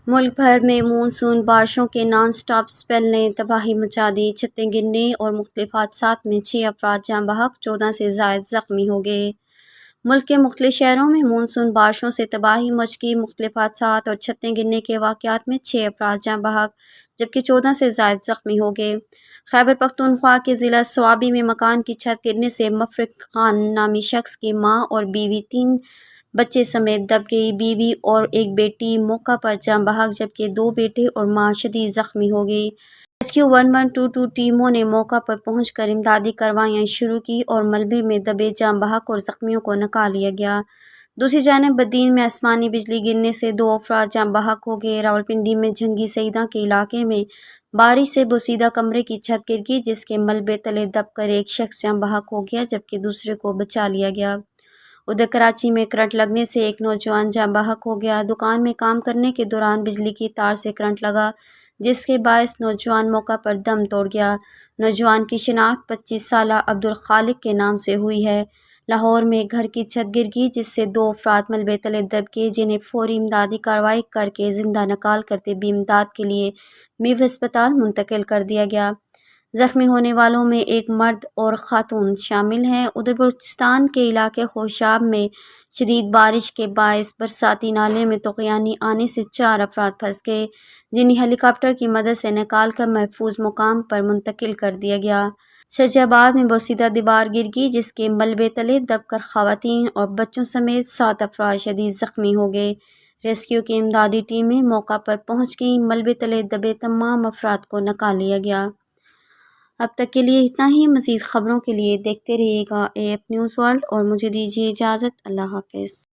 ملک بھر میں مونسون بارشوں کے نان اسٹاپ اسپیل نے تباہی مچا دی۔ چھتیں گرنے اور مختلف حادثات میں 6 افراد جاں بحق، 14 سے زائد زخمی ہو گئے۔ ملک کے مختلف شہروں میں مونسون بارشوں سے تباہی مچ گئی۔ مختلف حادثات اور چھتیں گرنے کے واقعات میں 6 افراد جاں بحق جبکہ 14 سے زائد زخمی ہو گئے۔ خیبر پختونخوا کے ضلع صوابی میں مکان کی چھت گرنے سے مفرق خان نامی شخص کی ماں اور بیوی 3 بچے سمیت دب گئی۔ بیوی اور ایک بیٹی موقع پر جاں بحق جبکہ 2 بیٹے اور ماں شدید زخمی ہو گئی۔ ریسکیو 1122 ٹیموں نے موقع پر پہنچ کر امدادی کارروائیاں شروع کی اور ملبے میں دبے جاں بحق اور زخمیوں کو نکال لیا گیا۔ دوسری جانب بدین میں آسمانی بجلی گرنے سے 2 افراد جاں بحق ہو گئے۔ راولپنڈی میں جھنگی سیدہ کے علاقے میں بارش سے بوسیدہ کمرے کی چھت گر گئی جس کے ملبے تلے دب کر ایک شخص جاں بحق ہو گیا جبکہ دوسرے کو بچا لیا گیا۔ ادھر کراچی میں کرنٹ لگنے سے ایک نوجوان جاں بحق ہو گیا۔ دکان میں کام کرنے کے دوران بجلی کی تار سے کرنٹ لگا جس کے باعث نوجوان موقع پر دم توڑ گیا۔ نوجوان کی شناخت 25 سالہ عبدالخالق کے نام سے ہوئی ہے۔ لاہور میں گھر کی چھت گر گئی جس سے 2 افراد ملبے تلے دب گئے جنہیں فوری امدادی کارروائی کر کے زندہ نقال کرتے ہوئے امداد کے لیے میو ہسپتال منتقل کر دیا گیا۔ زخمی ہونے والوں میں ایک مرد اور خاتون شامل ہیں۔ ادھر بلوچستان کے علاقے خوشاب میں شدید بارش کے باعث برساتی نالے میں طغیانی آنے سے 4 افراد پھنس گئے جنہیں ہیلی کاپٹر کی مدد سے نکال کر محفوظ مقام پر منتقل کر دیا گیا۔ شجاع آباد میں بوسیدہ دیوار گر گئی جس کے ملبے تلے دب کر خواتین اور بچوں سمیت 7 افراد شدید زخمی ہو گئے۔ ریسکیو کی امدادی ٹیمیں موقع پر پہنچ گئیں۔ ملبے تلے دبے تمام افراد کو نکال لیا گیا۔ اب تک کے لیے اتنا ہی۔ مزید خبروں کے لیے دیکھتے رہیے گا AF نیوز ورلڈ اور مجھے دیجیے اجازت۔ اللہ حافظ۔